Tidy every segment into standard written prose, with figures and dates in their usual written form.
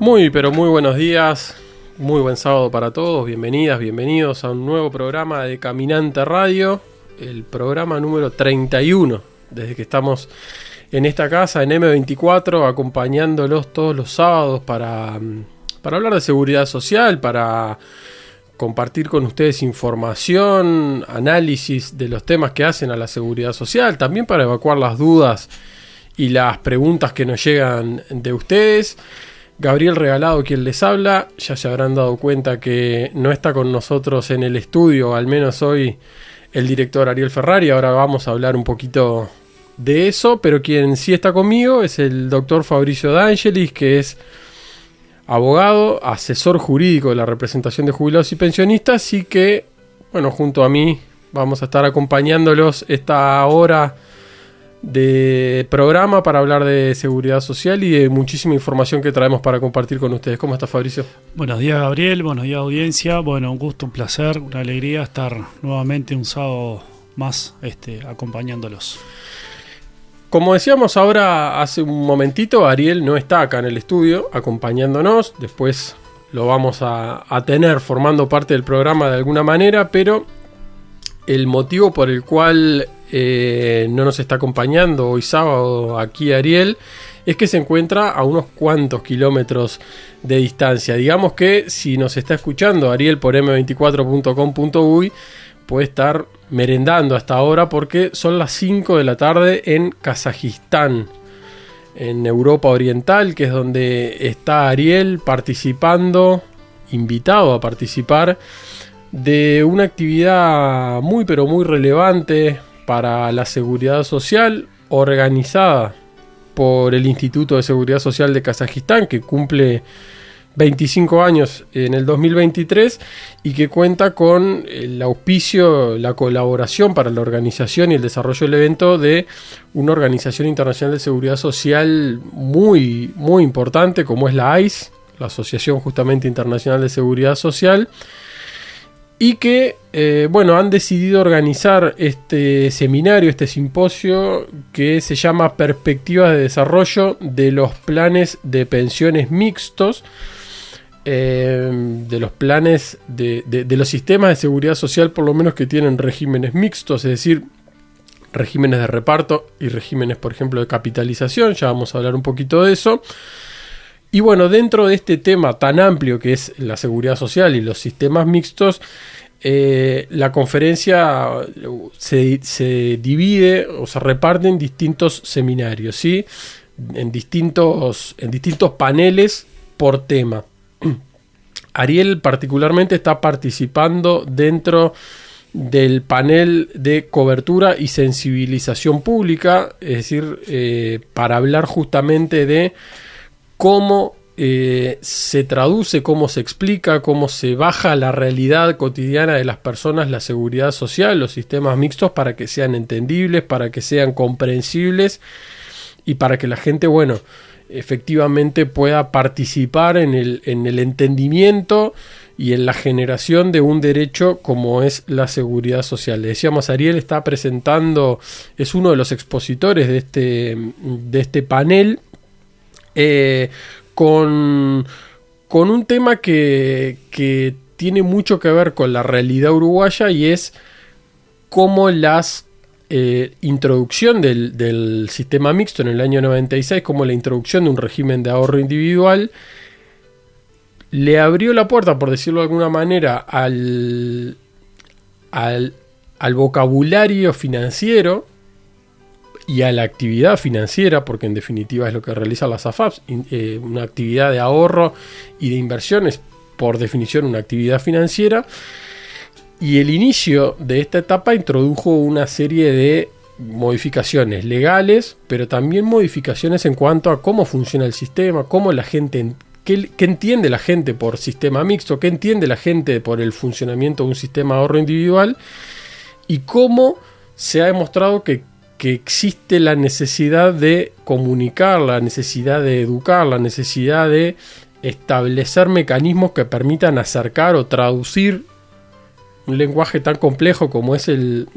Muy, pero muy buenos días, muy buen sábado para todos, bienvenidas, bienvenidos a un nuevo programa de Caminante Radio, el programa número 31, desde que estamos en esta casa, en M24, acompañándolos todos los sábados para hablar de seguridad social, para compartir con ustedes información, análisis de los temas que hacen a la seguridad social, también para evacuar las dudas y las preguntas que nos llegan de ustedes. Gabriel Regalado quien les habla, ya se habrán dado cuenta que no está con nosotros en el estudio, al menos hoy, el director Ariel Ferrari. Ahora vamos a hablar un poquito de eso, pero quien sí está conmigo es el doctor Fabricio D'Angelis, que es abogado, asesor jurídico de la representación de jubilados y pensionistas, y que, bueno, junto a mí vamos a estar acompañándolos esta hora de programa para hablar de seguridad social y de muchísima información que traemos para compartir con ustedes. ¿Cómo está, Fabricio? Buenos días, Gabriel, buenos días, audiencia. Bueno, un gusto, un placer, una alegría estar nuevamente un sábado más acompañándolos. Como decíamos ahora hace un momentito, Ariel no está acá en el estudio acompañándonos, después lo vamos a tener formando parte del programa de alguna manera, pero el motivo por el cual no nos está acompañando hoy sábado aquí Ariel es que se encuentra a unos cuantos kilómetros de distancia. Digamos que si nos está escuchando Ariel por m24.com.uy puede estar merendando hasta ahora porque son las 5 de la tarde en Kazajistán, en Europa Oriental, que es donde está Ariel participando, invitado a participar de una actividad muy pero muy relevante para la seguridad social, organizada por el Instituto de Seguridad Social de Kazajistán, que cumple 25 años en el 2023 y que cuenta con el auspicio, la colaboración para la organización y el desarrollo del evento de una organización internacional de seguridad social muy, muy importante como es la AIS, la Asociación justamente Internacional de Seguridad Social, y que han decidido organizar este seminario, este simposio que se llama Perspectivas de Desarrollo de los Planes de Pensiones Mixtos, de los planes de los sistemas de seguridad social, por lo menos que tienen regímenes mixtos, es decir, regímenes de reparto y regímenes, por ejemplo, de capitalización. Ya vamos a hablar un poquito de eso. Y bueno, dentro de este tema tan amplio que es la seguridad social y los sistemas mixtos, la conferencia se divide o se reparte en distintos seminarios, ¿sí? en distintos paneles por tema. Ariel particularmente está participando dentro del panel de cobertura y sensibilización pública, es decir, para hablar justamente de cómo se traduce, cómo se explica, cómo se baja a la realidad cotidiana de las personas la seguridad social, los sistemas mixtos, para que sean entendibles, para que sean comprensibles y para que la gente, efectivamente pueda participar en el entendimiento y en la generación de un derecho como es la seguridad social. Le decíamos, Ariel está presentando, es uno de los expositores de este panel, con un tema que tiene mucho que ver con la realidad uruguaya, y es cómo las introducción del sistema mixto en el año 96, como la introducción de un régimen de ahorro individual le abrió la puerta, por decirlo de alguna manera, al vocabulario financiero y a la actividad financiera, porque en definitiva es lo que realizan las AFAPs, una actividad de ahorro y de inversiones, por definición una actividad financiera. Y el inicio de esta etapa introdujo una serie de modificaciones legales, pero también modificaciones en cuanto a cómo funciona el sistema, cómo la gente, qué entiende la gente por sistema mixto, qué entiende la gente por el funcionamiento de un sistema de ahorro individual, y cómo se ha demostrado que existe la necesidad de comunicar, la necesidad de educar, la necesidad de establecer mecanismos que permitan acercar o traducir un lenguaje tan complejo como es el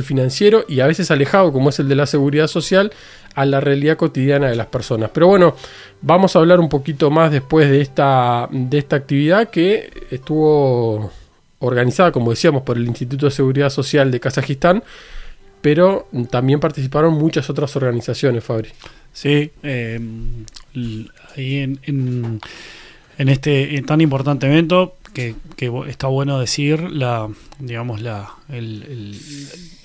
financiero, y a veces alejado como es el de la seguridad social, a la realidad cotidiana de las personas. Pero bueno, vamos a hablar un poquito más después de esta actividad que estuvo organizada, como decíamos, por el Instituto de Seguridad Social de Kazajistán, pero también participaron muchas otras organizaciones, Fabri. Sí, ahí en este tan importante evento que está bueno decir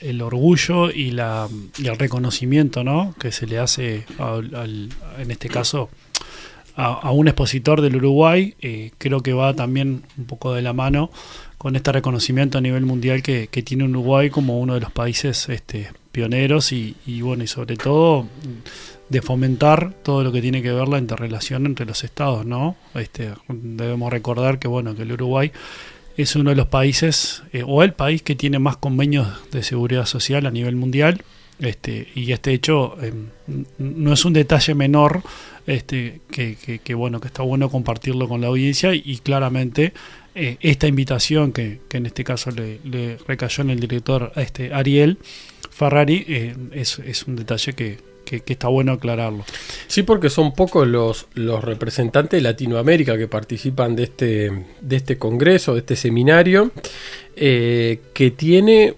el orgullo y el reconocimiento, ¿no?, que se le hace en este caso a un expositor del Uruguay. Creo que va también un poco de la mano con este reconocimiento a nivel mundial que tiene Uruguay como uno de los países pioneros y sobre todo de fomentar todo lo que tiene que ver la interrelación entre los estados, ¿no? Debemos recordar que que el Uruguay es uno de los países o el país que tiene más convenios de seguridad social a nivel mundial, y este hecho no es un detalle menor, que está bueno compartirlo con la audiencia, y claramente esta invitación que en este caso le recayó en el director Ariel Ferrari es un detalle que está bueno aclararlo. Sí, porque son pocos los representantes de Latinoamérica que participan de este congreso, de este seminario, que tiene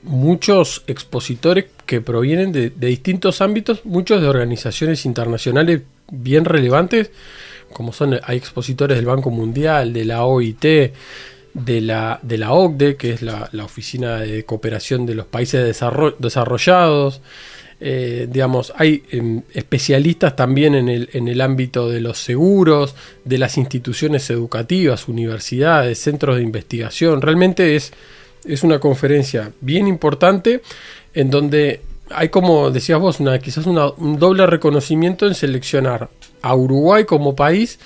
muchos expositores que provienen de distintos ámbitos, muchos de organizaciones internacionales bien relevantes, como hay expositores del Banco Mundial, de la OIT, de la OCDE, que es la Oficina de Cooperación de los Países Desarrollados. Hay especialistas también en el ámbito de los seguros, de las instituciones educativas, universidades, centros de investigación. Realmente es una conferencia bien importante en donde hay, como decías vos, quizás un doble reconocimiento en seleccionar a Uruguay como país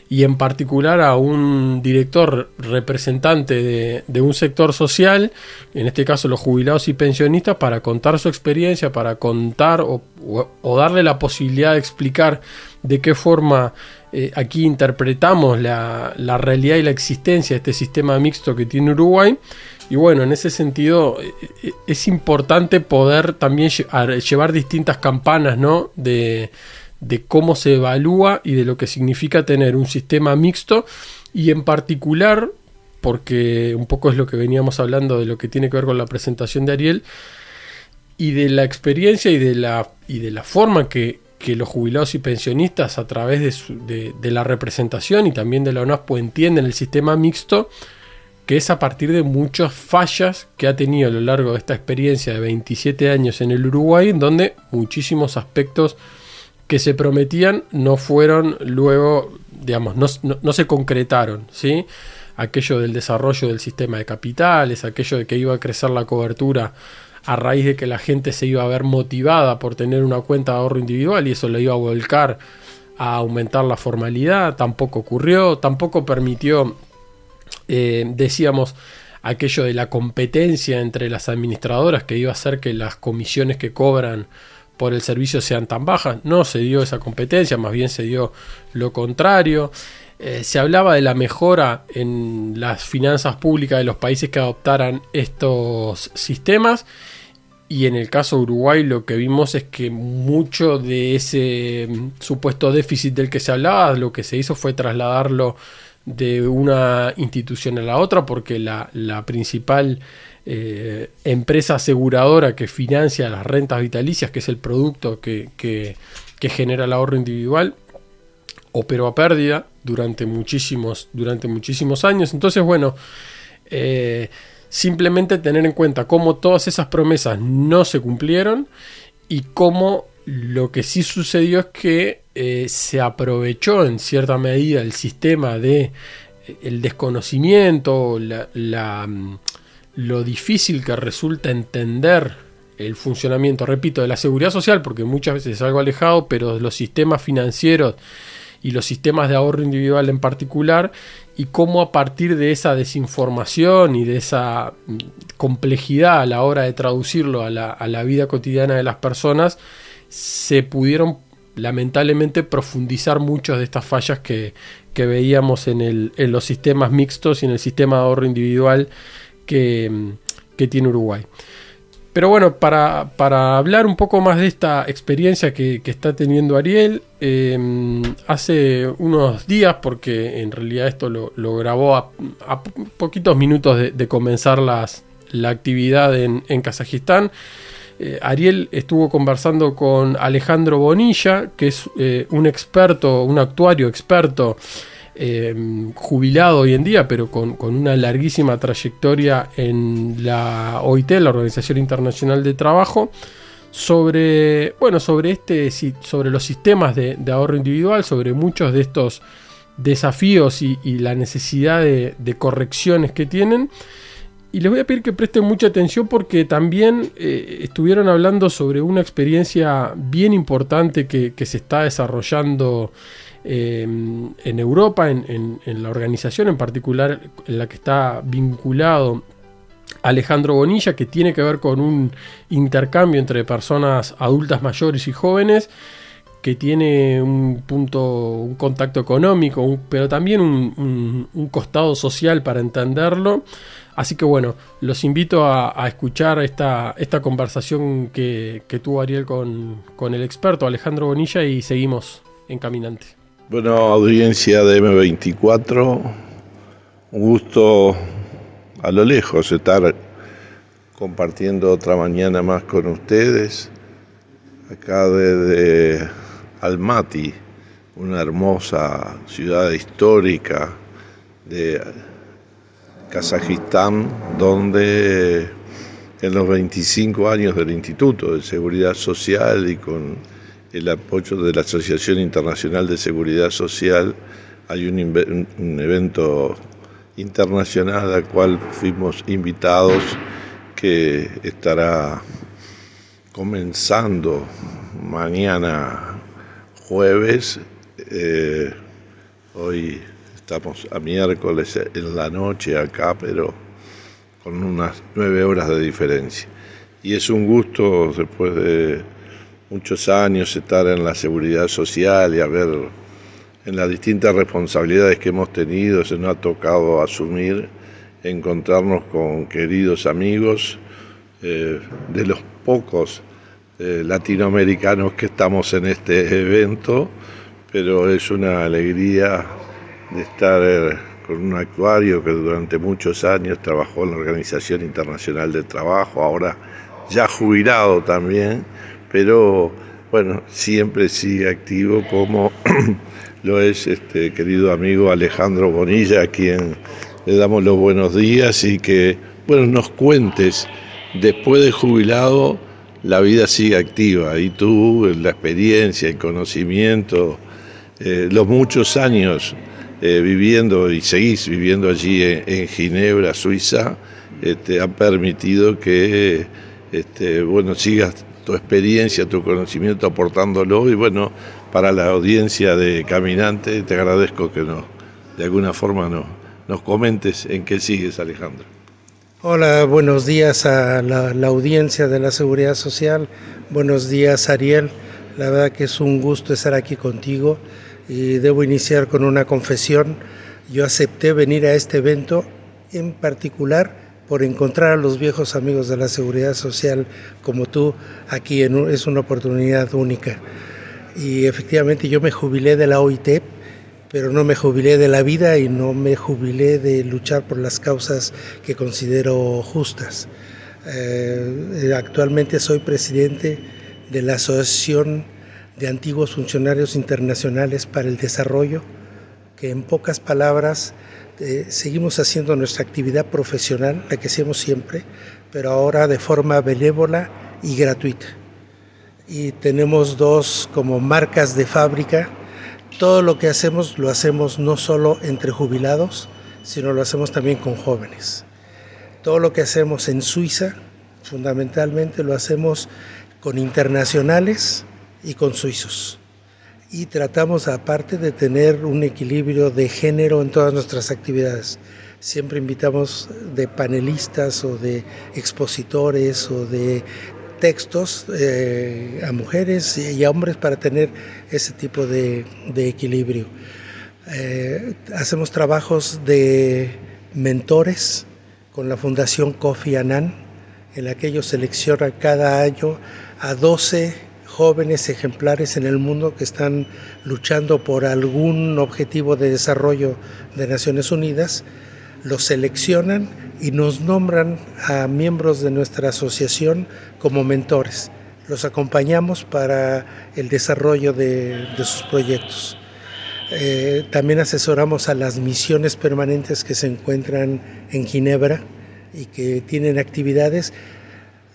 y en particular a un director representante de un sector social, en este caso los jubilados y pensionistas, para contar su experiencia, para contar o darle la posibilidad de explicar de qué forma aquí interpretamos la realidad y la existencia de este sistema mixto que tiene Uruguay. Y en ese sentido es importante poder también llevar distintas campanas, ¿no?, de cómo se evalúa y de lo que significa tener un sistema mixto, y en particular, porque un poco es lo que veníamos hablando de lo que tiene que ver con la presentación de Ariel, y de la experiencia y de la forma que los jubilados y pensionistas, a través de la representación y también de la ONASPO, entienden el sistema mixto, que es a partir de muchas fallas que ha tenido a lo largo de esta experiencia de 27 años en el Uruguay, en donde muchísimos aspectos que se prometían no fueron luego, no se concretaron, ¿sí? Aquello del desarrollo del sistema de capitales, aquello de que iba a crecer la cobertura a raíz de que la gente se iba a ver motivada por tener una cuenta de ahorro individual y eso le iba a volcar a aumentar la formalidad, tampoco ocurrió, tampoco permitió, decíamos, aquello de la competencia entre las administradoras que iba a hacer que las comisiones que cobran por el servicio sean tan bajas. No se dio esa competencia, más bien se dio lo contrario. Se hablaba de la mejora en las finanzas públicas de los países que adoptaran estos sistemas, y en el caso de Uruguay lo que vimos es que mucho de ese supuesto déficit del que se hablaba, lo que se hizo fue trasladarlo de una institución a la otra, porque la principal empresa aseguradora que financia las rentas vitalicias, que es el producto que genera el ahorro individual, operó a pérdida durante muchísimos años. Entonces, simplemente tener en cuenta cómo todas esas promesas no se cumplieron, y cómo lo que sí sucedió es que se aprovechó en cierta medida el sistema de el desconocimiento, lo difícil que resulta entender el funcionamiento, repito, de la seguridad social, porque muchas veces es algo alejado, pero de los sistemas financieros y los sistemas de ahorro individual en particular, y cómo a partir de esa desinformación y de esa complejidad a la hora de traducirlo a la vida cotidiana de las personas, se pudieron lamentablemente profundizar muchas de estas fallas que veíamos en los sistemas mixtos y en el sistema de ahorro individual que tiene Uruguay. Pero bueno, para hablar un poco más de esta experiencia que está teniendo Ariel, hace unos días, porque en realidad esto lo grabó a poquitos minutos de comenzar la actividad en Kazajistán, Ariel estuvo conversando con Alejandro Bonilla, que es un actuario experto, jubilado hoy en día, pero con una larguísima trayectoria en la OIT, la Organización Internacional de Trabajo, sobre los sistemas de ahorro individual, sobre muchos de estos desafíos y la necesidad de correcciones que tienen. Y les voy a pedir que presten mucha atención porque también estuvieron hablando sobre una experiencia bien importante que se está desarrollando en Europa, en la organización en particular en la que está vinculado Alejandro Bonilla, que tiene que ver con un intercambio entre personas adultas mayores y jóvenes, que tiene un contacto económico, pero también un costado social para entenderlo. Así que bueno, los invito a escuchar esta conversación que tuvo Ariel con el experto Alejandro Bonilla y seguimos en Caminante. Bueno, audiencia de M24, un gusto a lo lejos estar compartiendo otra mañana más con ustedes, acá desde Almaty, una hermosa ciudad histórica de Kazajistán, donde en los 25 años del Instituto de Seguridad Social y con el apoyo de la Asociación Internacional de Seguridad Social hay un evento internacional al cual fuimos invitados, que estará comenzando mañana jueves. Hoy estamos a miércoles en la noche acá, pero con unas 9 horas de diferencia. Y es un gusto, después de muchos años, estar en la seguridad social y haber, en las distintas responsabilidades que hemos tenido, se nos ha tocado asumir, encontrarnos con queridos amigos, de los pocos latinoamericanos que estamos en este evento, pero es una alegría de estar con un actuario que durante muchos años trabajó en la Organización Internacional del Trabajo, ahora ya jubilado también, pero bueno, siempre sigue activo, como lo es querido amigo Alejandro Bonilla, a quien le damos los buenos días y que, bueno, nos cuentes, después de jubilado, la vida sigue activa y tú, la experiencia, el conocimiento, los muchos años viviendo y seguís viviendo allí en Ginebra, Suiza, ha permitido que sigas tu experiencia, tu conocimiento aportándolo. Y bueno, para la audiencia de Caminante te agradezco que de alguna forma nos comentes en qué sigues, Alejandro. Hola, buenos días a la audiencia de la Seguridad Social. Buenos días, Ariel. La verdad que es un gusto estar aquí contigo y debo iniciar con una confesión. Yo acepté venir a este evento en particular por encontrar a los viejos amigos de la Seguridad Social como tú aquí. Es una oportunidad única. Y efectivamente yo me jubilé de la OIT, pero no me jubilé de la vida y no me jubilé de luchar por las causas que considero justas. Actualmente soy presidente de la Asociación de Antiguos Funcionarios Internacionales para el Desarrollo, que en pocas palabras seguimos haciendo nuestra actividad profesional, la que hacemos siempre, pero ahora de forma benévola y gratuita. Y tenemos dos como marcas de fábrica. Todo lo que hacemos lo hacemos no solo entre jubilados, sino lo hacemos también con jóvenes. Todo lo que hacemos en Suiza, fundamentalmente lo hacemos con internacionales y con suizos. Y tratamos, aparte, de tener un equilibrio de género en todas nuestras actividades. Siempre invitamos de panelistas o de expositores o de textos a mujeres y a hombres para tener ese tipo de equilibrio. Hacemos trabajos de mentores con la Fundación Kofi Annan en la que ellos seleccionan cada año a 12 jóvenes ejemplares en el mundo que están luchando por algún objetivo de desarrollo de Naciones Unidas. Los seleccionan y nos nombran a miembros de nuestra asociación como mentores. Los acompañamos para el desarrollo de sus proyectos. También asesoramos a las misiones permanentes que se encuentran en Ginebra y que tienen actividades.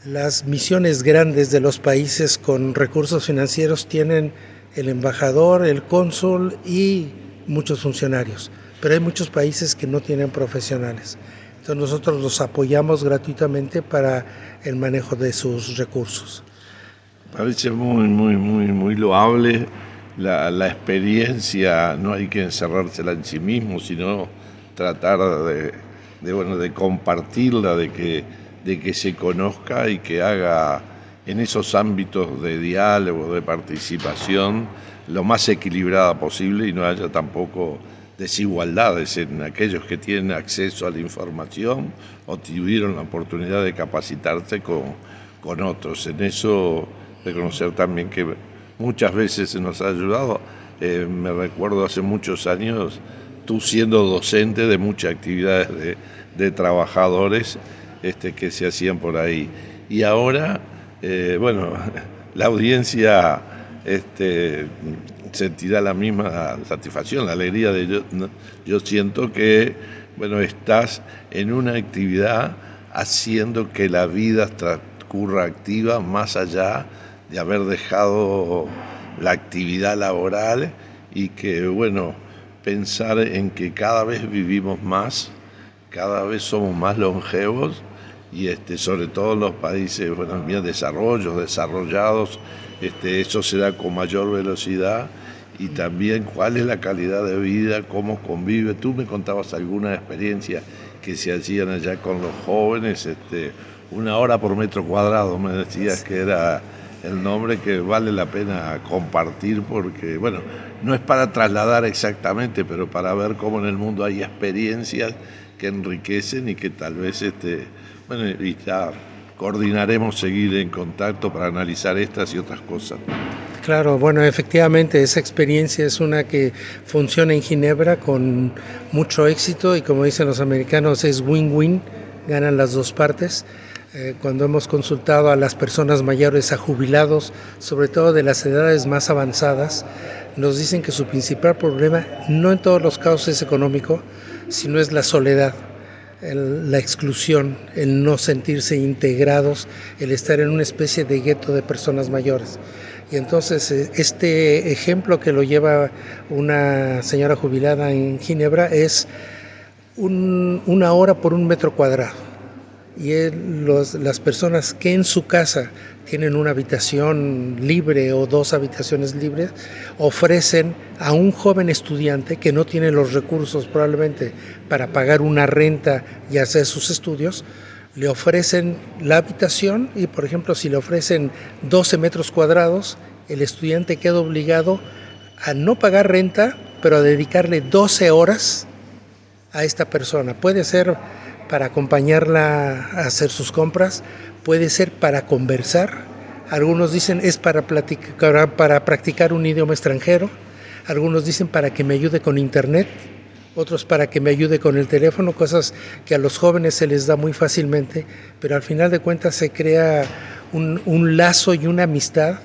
Las misiones grandes de los países con recursos financieros tienen el embajador, el cónsul y muchos funcionarios, pero hay muchos países que no tienen profesionales. Entonces nosotros los apoyamos gratuitamente para el manejo de sus recursos. Parece muy loable la experiencia. No hay que encerrársela en sí mismo, sino tratar de compartirla, de que se conozca y que haga en esos ámbitos de diálogo, de participación, lo más equilibrada posible y no haya tampoco desigualdades en aquellos que tienen acceso a la información o tuvieron la oportunidad de capacitarse con otros. En eso reconocer también que muchas veces se nos ha ayudado. Me recuerdo hace muchos años tú siendo docente de muchas actividades de trabajadores que se hacían por ahí. Y ahora, la audiencia sentirá la misma satisfacción, la alegría de yo siento que, estás en una actividad haciendo que la vida transcurra activa más allá de haber dejado la actividad laboral y que, pensar en que cada vez vivimos más, cada vez somos más longevos y sobre todo en los países bien desarrollados, eso se da con mayor velocidad y también cuál es la calidad de vida, cómo convive. Tú me contabas alguna experiencia que se hacían allá con los jóvenes, 1 hora por metro cuadrado, me decías que era el nombre que vale la pena compartir porque, no es para trasladar exactamente, pero para ver cómo en el mundo hay experiencias que enriquecen y que tal vez, y ya coordinaremos seguir en contacto para analizar estas y otras cosas. Claro, efectivamente esa experiencia es una que funciona en Ginebra con mucho éxito y como dicen los americanos es win-win, ganan las dos partes. Cuando hemos consultado a las personas mayores, a jubilados, sobre todo de las edades más avanzadas, nos dicen que su principal problema no en todos los casos es económico, sino es la soledad, la exclusión, el no sentirse integrados, el estar en una especie de gueto de personas mayores. Y entonces este ejemplo que lo lleva una señora jubilada en Ginebra es 1 hora por 1 metro cuadrado. Y las personas que en su casa tienen una habitación libre o 2 habitaciones libres, ofrecen a un joven estudiante que no tiene los recursos probablemente para pagar una renta y hacer sus estudios, le ofrecen la habitación y, por ejemplo, si le ofrecen 12 metros cuadrados, el estudiante queda obligado a no pagar renta, pero a dedicarle 12 horas a esta persona. Puede ser para acompañarla a hacer sus compras, puede ser para conversar, algunos dicen es para practicar un idioma extranjero, algunos dicen para que me ayude con internet, otros para que me ayude con el teléfono, cosas que a los jóvenes se les da muy fácilmente, pero al final de cuentas se crea un lazo y una amistad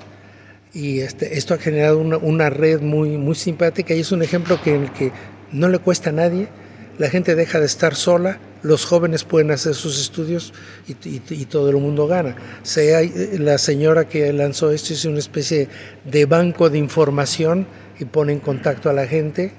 y esto ha generado una red muy simpática y es un ejemplo en el que no le cuesta a nadie. La gente deja de estar sola, los jóvenes pueden hacer sus estudios y todo el mundo gana. La señora que lanzó esto es una especie de banco de información y pone en contacto a la gente.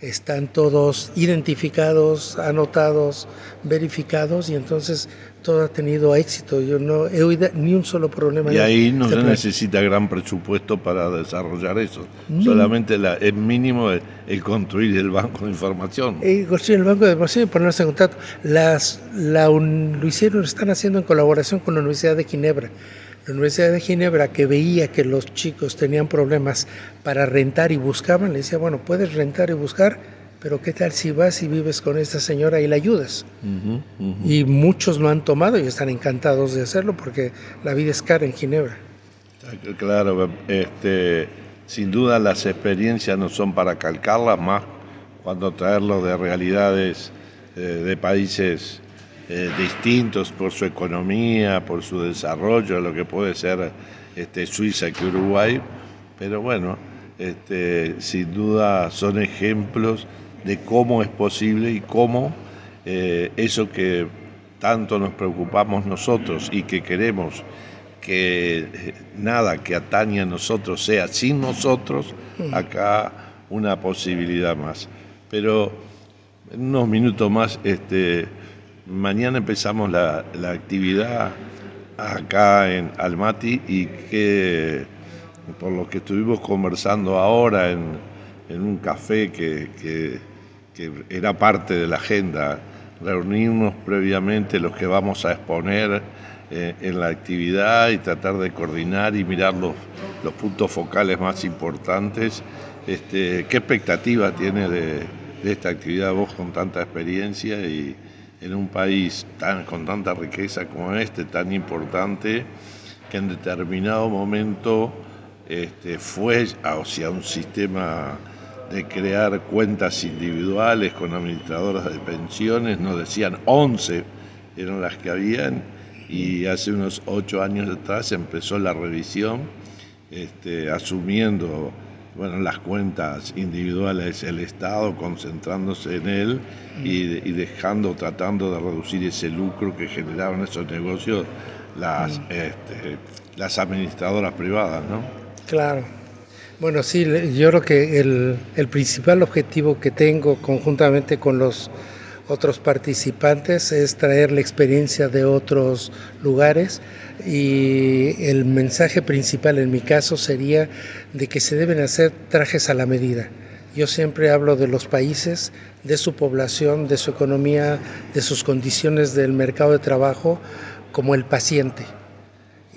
Están todos identificados, anotados, verificados y entonces todo ha tenido éxito. Yo no he oído ni un solo problema. Y ahí no se necesita gran presupuesto para desarrollar eso. Solamente es mínimo el construir el banco de información. Construir el banco de información y ponerse en contacto. Lo están haciendo en colaboración con la Universidad de Ginebra. La Universidad de Ginebra, que veía que los chicos tenían problemas para rentar y buscaban, le decía, puedes rentar y buscar, pero ¿qué tal si vas y vives con esta señora y la ayudas? Uh-huh. Y muchos lo han tomado y están encantados de hacerlo porque la vida es cara en Ginebra. Claro, sin duda las experiencias no son para calcarlas, más cuando traerlo de realidades de países distintos por su economía, por su desarrollo, lo que puede ser Suiza que Uruguay, pero bueno, sin duda son ejemplos de cómo es posible y cómo eso que tanto nos preocupamos nosotros y que queremos que nada que atañe a nosotros sea sin nosotros, acá una posibilidad más. Pero en unos minutos más, mañana empezamos la actividad acá en Almaty y que por lo que estuvimos conversando ahora en un café que era parte de la agenda, reunirnos previamente los que vamos a exponer en la actividad y tratar de coordinar y mirar los puntos focales más importantes. ¿Qué expectativa tiene de esta actividad vos con tanta experiencia y en un país con tanta riqueza como tan importante, que en determinado momento fue hacia un sistema de crear cuentas individuales con administradoras de pensiones? Nos decían 11 eran las que habían, y hace unos 8 años atrás empezó la revisión, asumiendo las cuentas individuales el Estado, concentrándose en él y tratando de reducir ese lucro que generaban esos negocios las administradoras privadas, ¿no? Claro. Bueno, sí, yo creo que el principal objetivo que tengo conjuntamente con los otros participantes es traer la experiencia de otros lugares, y el mensaje principal en mi caso sería de que se deben hacer trajes a la medida. Yo siempre hablo de los países, de su población, de su economía, de sus condiciones del mercado de trabajo, como el paciente.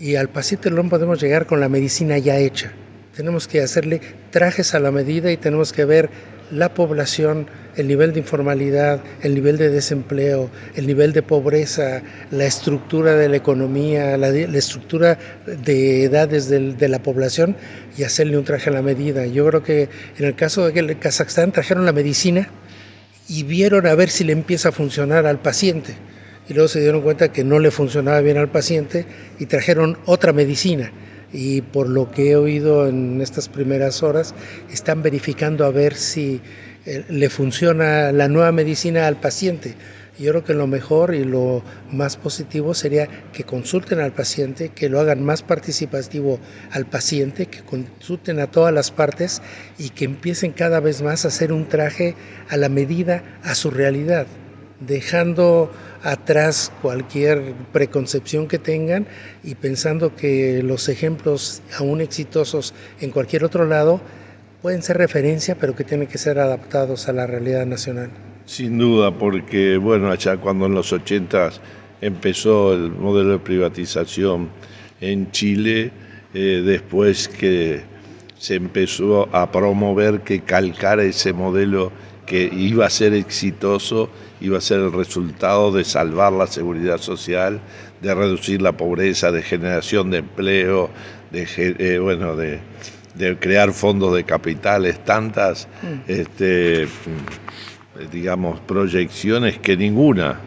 Y al paciente no podemos llegar con la medicina ya hecha. Tenemos que hacerle trajes a la medida y tenemos que ver la población, el nivel de informalidad, el nivel de desempleo, el nivel de pobreza, la estructura de la economía, la estructura de edades de la población, y hacerle un traje a la medida. Yo creo que en el caso de Kazajstán trajeron la medicina y vieron a ver si le empieza a funcionar al paciente. Y luego se dieron cuenta que no le funcionaba bien al paciente y trajeron otra medicina. Y por lo que he oído en estas primeras horas, están verificando a ver si le funciona la nueva medicina al paciente. Yo creo que lo mejor y lo más positivo sería que consulten al paciente, que lo hagan más participativo al paciente, que consulten a todas las partes y que empiecen cada vez más a hacer un traje a la medida, a su realidad, dejando atrás cualquier preconcepción que tengan y pensando que los ejemplos aún exitosos en cualquier otro lado pueden ser referencia, pero que tienen que ser adaptados a la realidad nacional. Sin duda, porque allá cuando en los 80s empezó el modelo de privatización en Chile, después que se empezó a promover que calcara ese modelo que iba a ser exitoso, iba a ser el resultado de salvar la seguridad social, de reducir la pobreza, de generación de empleo, de crear fondos de capitales, tantas proyecciones que ninguna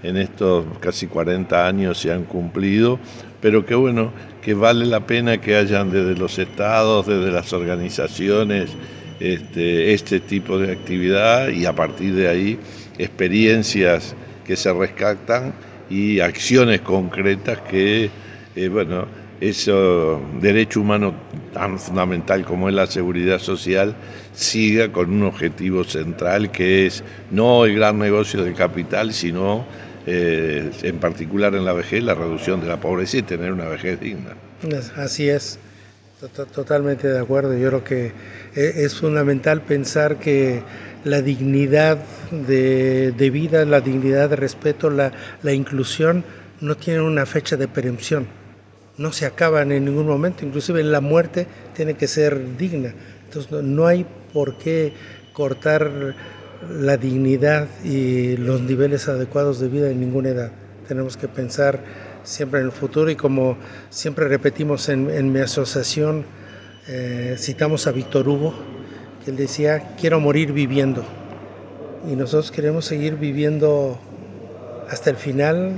en estos casi 40 años se han cumplido, pero que vale la pena que hayan desde los estados, desde las organizaciones, este tipo de actividad, y a partir de ahí experiencias que se rescatan y acciones concretas que, ese derecho humano tan fundamental como es la seguridad social siga con un objetivo central, que es no el gran negocio del capital, sino en particular en la vejez, la reducción de la pobreza y tener una vejez digna. Así es. Totalmente de acuerdo. Yo creo que es fundamental pensar que la dignidad de vida, la dignidad de respeto, la inclusión no tienen una fecha de perempción, no se acaban en ningún momento, inclusive la muerte tiene que ser digna. Entonces no hay por qué cortar la dignidad y los niveles adecuados de vida en ninguna edad. Tenemos que pensar siempre en el futuro y como siempre repetimos en mi asociación, citamos a Víctor Hugo, que él decía, quiero morir viviendo. Y nosotros queremos seguir viviendo hasta el final,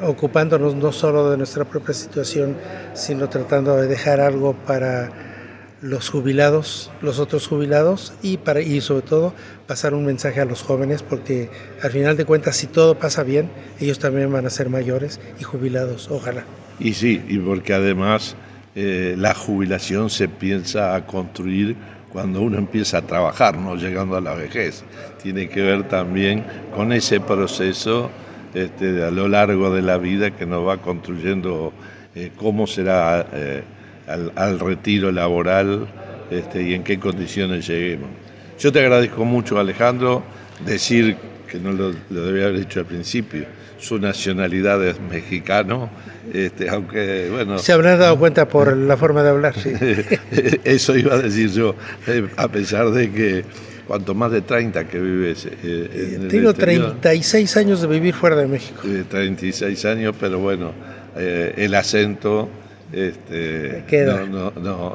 ocupándonos no solo de nuestra propia situación, sino tratando de dejar algo para los jubilados, los otros jubilados y sobre todo pasar un mensaje a los jóvenes, porque al final de cuentas, si todo pasa bien, ellos también van a ser mayores y jubilados, ojalá. Y sí, y porque además la jubilación se piensa a construir cuando uno empieza a trabajar, no llegando a la vejez. Tiene que ver también con ese proceso a lo largo de la vida que nos va construyendo cómo será al retiro laboral y en qué condiciones lleguemos. Yo te agradezco mucho, Alejandro, decir que no lo debía haber dicho al principio, su nacionalidad es mexicano, aunque bueno... Se habrán dado cuenta por la forma de hablar, sí. Eso iba a decir yo, a pesar de que cuanto más de 30 que vives tengo 36 años de vivir fuera de México. 36 años, pero bueno, el acento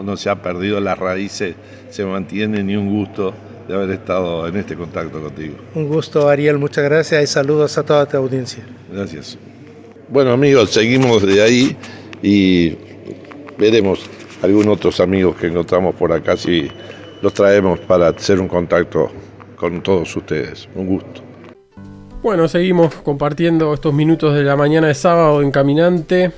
no se ha perdido, las raíces se mantienen y un gusto de haber estado en este contacto contigo. Un gusto, Ariel, muchas gracias y saludos a toda tu audiencia. Gracias. Bueno, amigos, seguimos de ahí y veremos algunos otros amigos que encontramos por acá si los traemos para hacer un contacto con todos ustedes. Un gusto. Bueno, seguimos compartiendo estos minutos de la mañana de sábado en Caminante,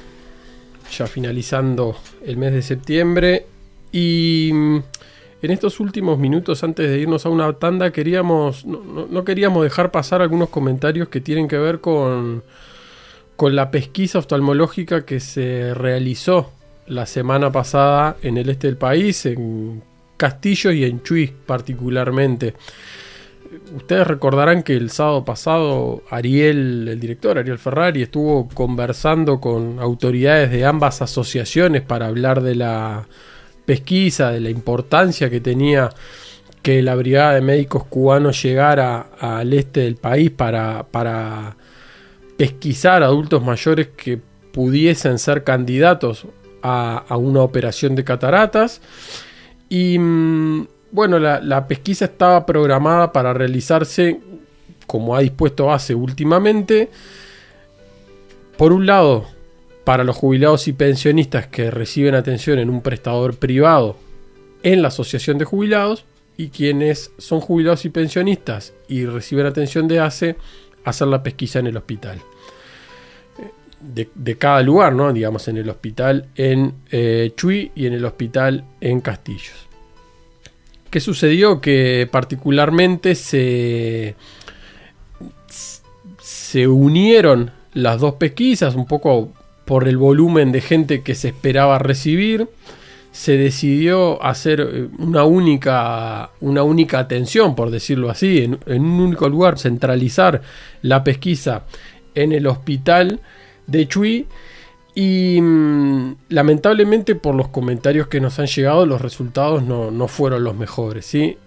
ya finalizando el mes de septiembre, y en estos últimos minutos antes de irnos a una tanda no queríamos dejar pasar algunos comentarios que tienen que ver con la pesquisa oftalmológica que se realizó la semana pasada en el este del país, en Castillo y en Chuy particularmente. Ustedes recordarán que el sábado pasado el director Ariel Ferrari, estuvo conversando con autoridades de ambas asociaciones para hablar de la pesquisa, de la importancia que tenía que la Brigada de Médicos Cubanos llegara al este del país para pesquisar adultos mayores que pudiesen ser candidatos a una operación de cataratas. Y bueno, la pesquisa estaba programada para realizarse, como ha dispuesto ACE últimamente, por un lado, para los jubilados y pensionistas que reciben atención en un prestador privado en la asociación de jubilados, y quienes son jubilados y pensionistas y reciben atención de ACE, hacer la pesquisa en el hospital. De cada lugar, ¿no? Digamos, en el hospital en Chuy y en el hospital en Castillos. ¿Qué sucedió? Que particularmente se unieron las dos pesquisas, un poco por el volumen de gente que se esperaba recibir. Se decidió hacer una única atención, por decirlo así, en un único lugar, centralizar la pesquisa en el hospital de Chuy. Y lamentablemente, por los comentarios que nos han llegado, los resultados no fueron los mejores, ¿sí?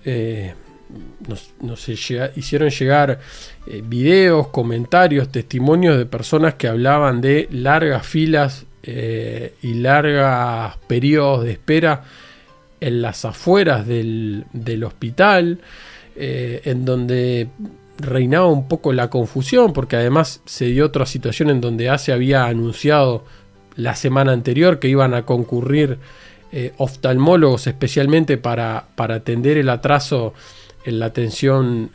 Hicieron llegar videos, comentarios, testimonios de personas que hablaban de largas filas y largos periodos de espera en las afueras del hospital, en donde reinaba un poco la confusión, porque además se dio otra situación en donde ACE había anunciado la semana anterior que iban a concurrir oftalmólogos especialmente para atender el atraso en la atención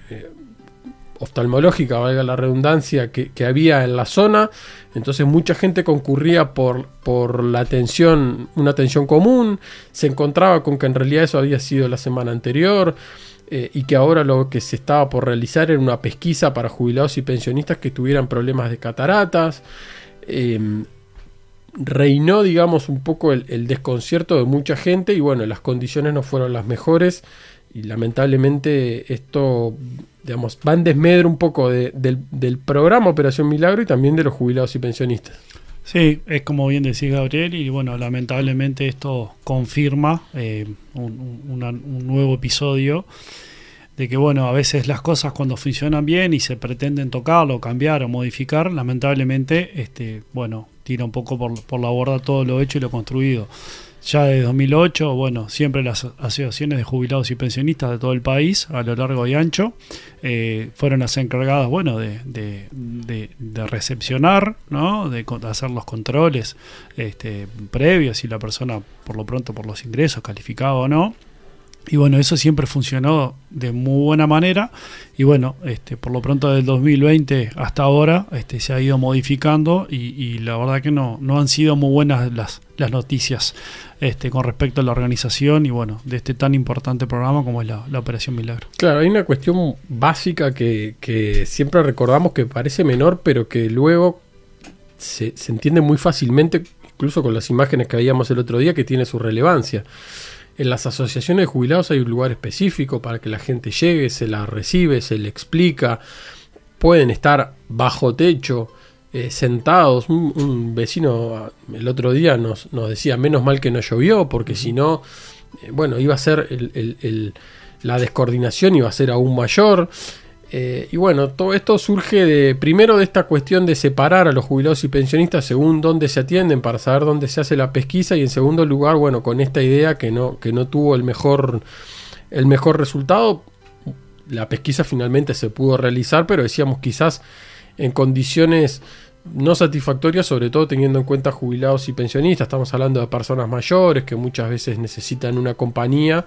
oftalmológica, valga la redundancia, que había en la zona. Entonces mucha gente concurría por la atención, una atención común, se encontraba con que en realidad eso había sido la semana anterior, y que ahora lo que se estaba por realizar era una pesquisa para jubilados y pensionistas que tuvieran problemas de cataratas. Reinó, digamos, un poco el desconcierto de mucha gente, y bueno, las condiciones no fueron las mejores, y lamentablemente esto, digamos, va en desmedro un poco del programa Operación Milagro y también de los jubilados y pensionistas. Sí, es como bien decía Gabriel, y bueno, lamentablemente esto confirma un nuevo episodio que bueno, a veces las cosas cuando funcionan bien y se pretenden tocarlo, cambiar o modificar, lamentablemente, bueno, tira un poco por la borda todo lo hecho y lo construido. Ya desde 2008, bueno, siempre las asociaciones de jubilados y pensionistas de todo el país, a lo largo y ancho, fueron las encargadas, bueno, de recepcionar, ¿no? De hacer los controles previos, si la persona, por lo pronto, por los ingresos, calificaba o no. Y bueno, eso siempre funcionó de muy buena manera. Y bueno, por lo pronto del 2020 hasta ahora se ha ido modificando y la verdad que no han sido muy buenas las noticias con respecto a la organización y bueno, de este tan importante programa como es la Operación Milagro. Claro, hay una cuestión básica que siempre recordamos que parece menor, pero que luego se entiende muy fácilmente, incluso con las imágenes que veíamos el otro día, que tiene su relevancia. En las asociaciones de jubilados hay un lugar específico para que la gente llegue, se la recibe, se le explica. Pueden estar bajo techo, sentados. Un vecino el otro día nos decía, menos mal que no llovió, porque si no, bueno, iba a ser la descoordinación iba a ser aún mayor. Y bueno, todo esto surge primero de esta cuestión de separar a los jubilados y pensionistas según dónde se atienden para saber dónde se hace la pesquisa, y en segundo lugar, bueno, con esta idea que no tuvo el mejor resultado. La pesquisa finalmente se pudo realizar, pero decíamos quizás en condiciones no satisfactorias, sobre todo teniendo en cuenta jubilados y pensionistas. Estamos hablando de personas mayores que muchas veces necesitan una compañía,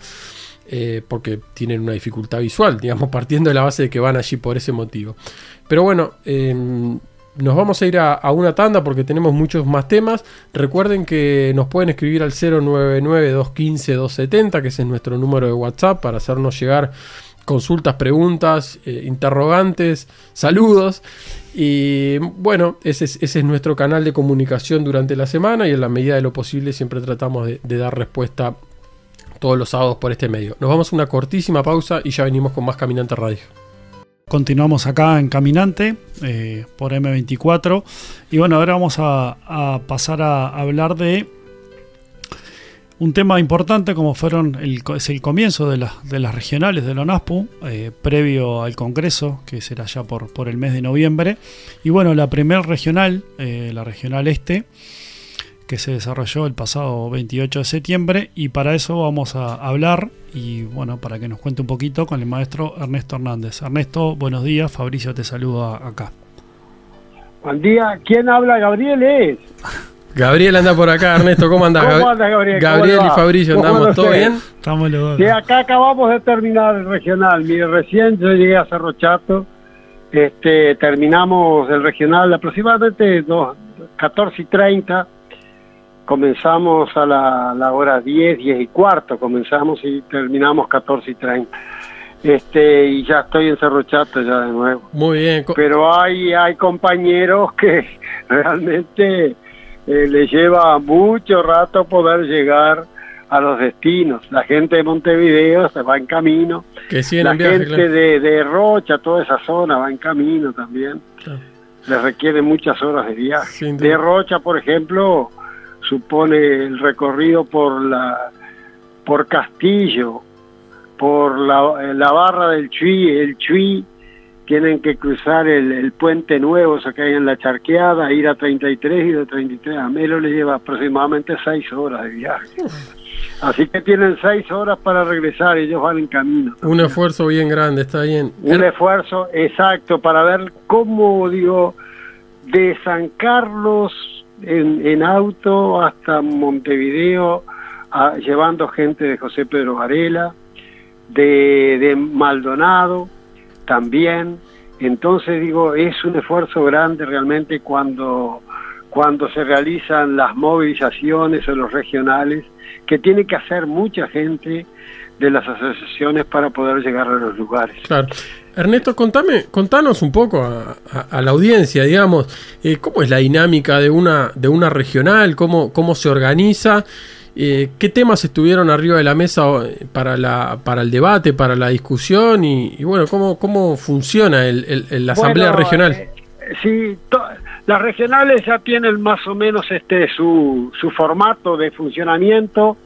porque tienen una dificultad visual, digamos, partiendo de la base de que van allí por ese motivo. Pero bueno, nos vamos a ir a una tanda porque tenemos muchos más temas. Recuerden que nos pueden escribir al 099-215-270, que ese es nuestro número de WhatsApp, para hacernos llegar consultas, preguntas, interrogantes, saludos. Y bueno, ese es nuestro canal de comunicación durante la semana, y en la medida de lo posible siempre tratamos de dar respuesta todos los sábados por este medio. Nos vamos a una cortísima pausa y ya venimos con más Caminante Radio. Continuamos acá en Caminante por M24 y bueno, ahora vamos a pasar a hablar de un tema importante como es el comienzo de las regionales de la ONASPU, previo al Congreso, que será ya por el mes de noviembre. Y bueno, la primer regional, la regional que se desarrolló el pasado 28 de septiembre, y para eso vamos a hablar, y bueno, para que nos cuente un poquito, con el maestro Ernesto Hernández. Ernesto, buenos días, Fabricio te saluda acá. Buen día, ¿quién habla? Gabriel es. Gabriel anda por acá. Ernesto, ¿cómo andás? ¿Cómo andas, Gabriel? Gabriel y Fabricio, ¿andamos todo bien? Estamos los dos. Sí, acá acabamos de terminar el regional. Mire, recién yo llegué a Cerro Chato, terminamos el regional aproximadamente 14:30. Comenzamos a la hora 10:15, comenzamos y terminamos 14:30. Y ya estoy en Cerro Chato ya de nuevo. Muy bien. Pero hay compañeros que realmente les lleva mucho rato poder llegar a los destinos. La gente de Montevideo se va en camino. Que sí, en la viaje, gente claro. de Rocha, toda esa zona, va en camino también. Claro. Les requiere muchas horas de viaje. Sin duda. De Rocha, por ejemplo, supone el recorrido por Castillo, por la barra del el Chuy, tienen que cruzar el puente nuevo, eso que hay en la Charqueada, ir a 33, y de 33 a Melo le lleva aproximadamente 6 horas de viaje. Así que tienen 6 horas para regresar, ellos van en camino también. Un esfuerzo bien grande, está bien. Un esfuerzo exacto para ver cómo, de San Carlos en auto hasta Montevideo, llevando gente de José Pedro Varela, de Maldonado también. Entonces es un esfuerzo grande realmente cuando se realizan las movilizaciones o los regionales, que tiene que hacer mucha gente de las asociaciones para poder llegar a los lugares. Claro. Ernesto, contanos un poco a la audiencia, digamos, cómo es la dinámica de una regional, cómo se organiza, qué temas estuvieron arriba de la mesa para el debate, para la discusión, y bueno, cómo funciona la asamblea regional. Sí, las regionales ya tienen más o menos su formato de funcionamiento.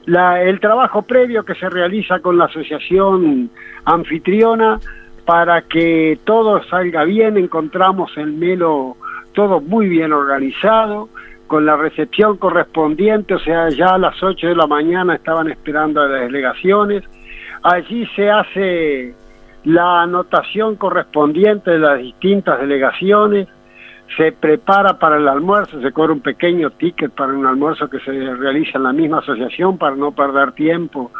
el trabajo previo que se realiza con la asociación anfitriona para que todo salga bien. Encontramos el Melo todo muy bien organizado, con la recepción correspondiente, o sea, ya a las 8 de la mañana estaban esperando a las delegaciones. Allí se hace la anotación correspondiente de las distintas delegaciones, se prepara para el almuerzo, se cobra un pequeño ticket para un almuerzo que se realiza en la misma asociación para no perder tiempo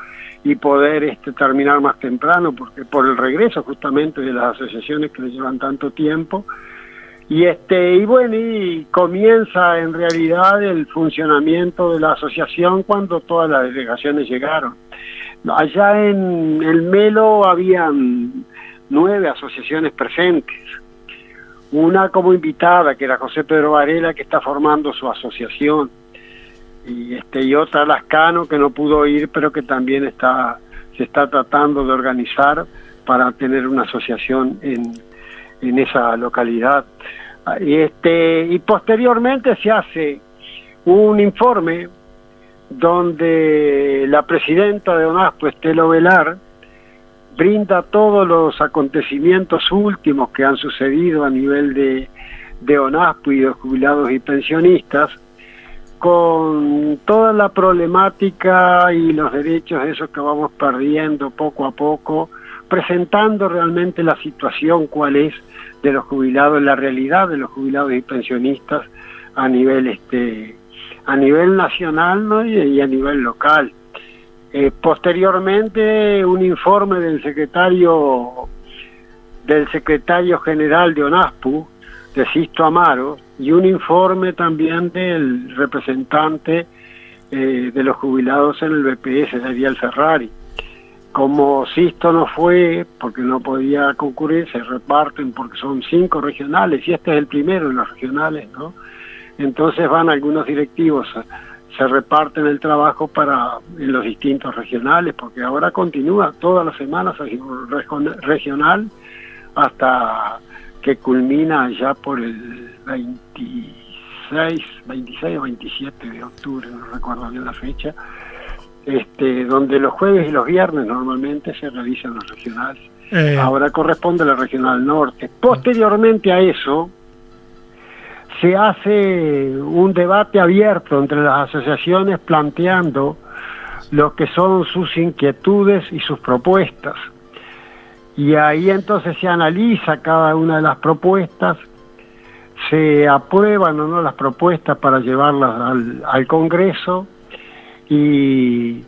y poder terminar más temprano, porque por el regreso justamente de las asociaciones que le llevan tanto tiempo. Y bueno, y comienza en realidad el funcionamiento de la asociación cuando todas las delegaciones llegaron. Allá en el Melo habían 9 asociaciones presentes. Una como invitada, que era José Pedro Varela, que está formando su asociación. Y otra Lascano, que no pudo ir, pero que también se está tratando de organizar para tener una asociación en esa localidad. Y posteriormente se hace un informe donde la presidenta de ONASPO, Estelo Velar, brinda todos los acontecimientos últimos que han sucedido a nivel de ONASPO y de jubilados y pensionistas, con toda la problemática y los derechos esos que vamos perdiendo poco a poco, presentando realmente la situación cuál es de los jubilados, la realidad de los jubilados y pensionistas a nivel nacional, ¿no? y a nivel local. Posteriormente un informe del secretario general de ONASPO, de Sisto Amaro, y un informe también del representante de los jubilados en el BPS, de Ariel Ferrari. Como Sisto no fue, porque no podía concurrir, se reparten porque son 5 regionales, y este es el primero de los regionales, ¿no? Entonces van algunos directivos, se reparten el trabajo en los distintos regionales, porque ahora continúa todas las semanas regional hasta que culmina ya por el 26 o 27 de octubre, no recuerdo bien la fecha, donde los jueves y los viernes normalmente se realizan los regionales. Ahora corresponde a la Regional Norte. Posteriormente a eso, se hace un debate abierto entre las asociaciones planteando lo que son sus inquietudes y sus propuestas. Y ahí entonces se analiza cada una de las propuestas, se aprueban o no las propuestas para llevarlas al Congreso, y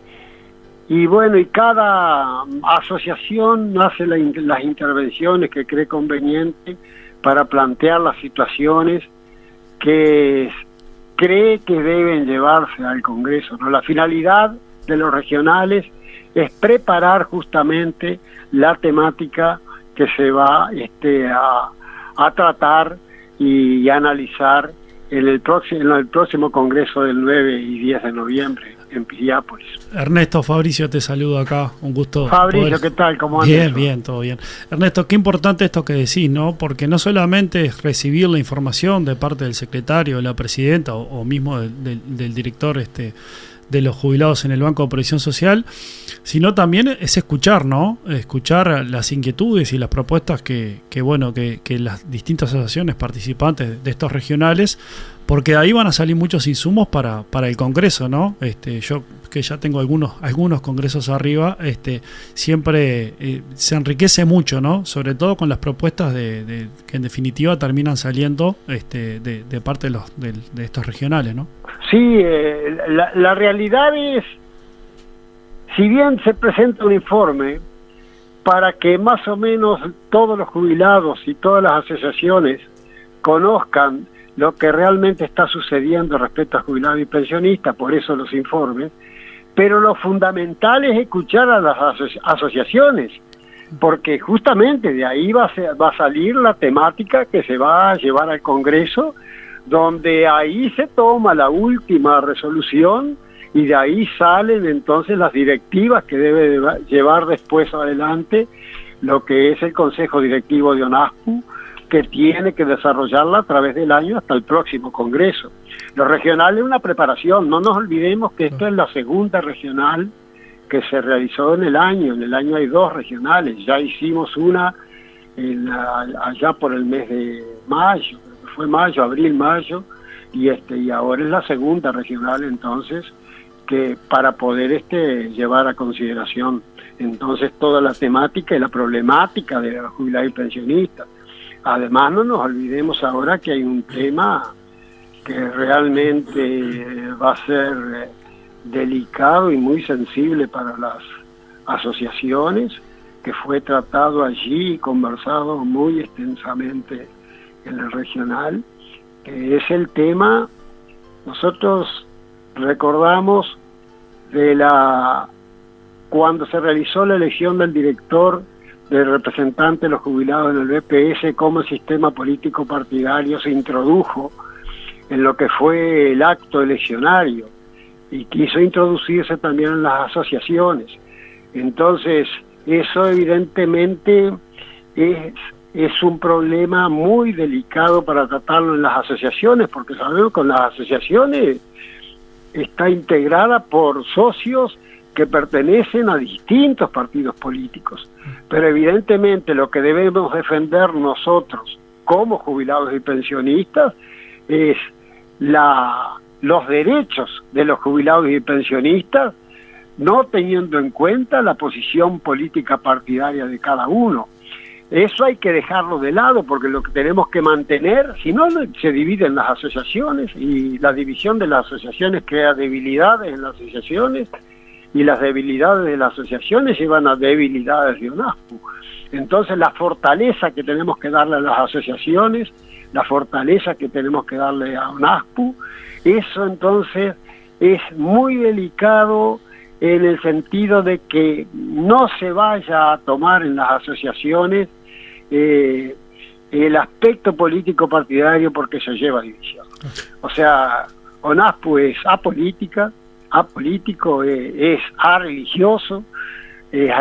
bueno, y cada asociación hace las intervenciones que cree conveniente para plantear las situaciones que cree que deben llevarse al Congreso, ¿no? La finalidad de los regionales es preparar justamente la temática que se va a tratar y analizar en el próximo Congreso del 9 y 10 de noviembre en Piriápolis. Ernesto, Fabricio te saludo acá, un gusto. Fabricio, ¿qué tal? ¿Cómo andas? Bien, todo bien. Ernesto, qué importante esto que decís, ¿no? Porque no solamente es recibir la información de parte del secretario, de la presidenta o mismo del director de los jubilados en el Banco de Previsión Social, sino también es escuchar, ¿no? Escuchar las inquietudes y las propuestas que las distintas asociaciones participantes de estos regionales, porque de ahí van a salir muchos insumos para el Congreso, ¿no? Yo que ya tengo algunos congresos arriba, siempre se enriquece mucho, ¿no? Sobre todo con las propuestas que en definitiva terminan saliendo de parte de estos regionales, ¿no? Sí, la realidad es, si bien se presenta un informe para que más o menos todos los jubilados y todas las asociaciones conozcan lo que realmente está sucediendo respecto a jubilados y pensionistas, por eso los informes, pero lo fundamental es escuchar a las asociaciones, porque justamente de ahí va a salir la temática que se va a llevar al Congreso, donde ahí se toma la última resolución y de ahí salen entonces las directivas que debe llevar después adelante lo que es el Consejo Directivo de ONASPO que tiene que desarrollarla a través del año hasta el próximo Congreso. Lo regional es una preparación, no nos olvidemos que esto es la segunda regional que se realizó en el año hay 2 regionales, ya hicimos una allá por el mes de mayo, fue mayo, abril, mayo, y ahora es la segunda regional, entonces, que para poder llevar a consideración entonces toda la temática y la problemática de los jubilados y pensionistas. Además, no nos olvidemos ahora que hay un tema que realmente va a ser delicado y muy sensible para las asociaciones, que fue tratado allí y conversado muy extensamente en el regional, que es el tema, nosotros recordamos cuando se realizó la elección del director del representante de los jubilados en el BPS, cómo el sistema político partidario se introdujo en lo que fue el acto eleccionario y quiso introducirse también en las asociaciones. Entonces, eso evidentemente es un problema muy delicado para tratarlo en las asociaciones, porque sabemos que las asociaciones está integrada por socios que pertenecen a distintos partidos políticos, pero evidentemente lo que debemos defender nosotros como jubilados y pensionistas es los derechos de los jubilados y pensionistas, no teniendo en cuenta la posición política partidaria de cada uno. Eso hay que dejarlo de lado, porque lo que tenemos que mantener, si no se dividen las asociaciones, y la división de las asociaciones crea debilidades en las asociaciones, y las debilidades de las asociaciones llevan a debilidades de ONASPU. Entonces la fortaleza que tenemos que darle a las asociaciones, la fortaleza que tenemos que darle a ONASPU, eso entonces es muy delicado en el sentido de que no se vaya a tomar en las asociaciones el aspecto político partidario, porque eso lleva a división. O sea, ONASPU es apolítico, es areligioso, es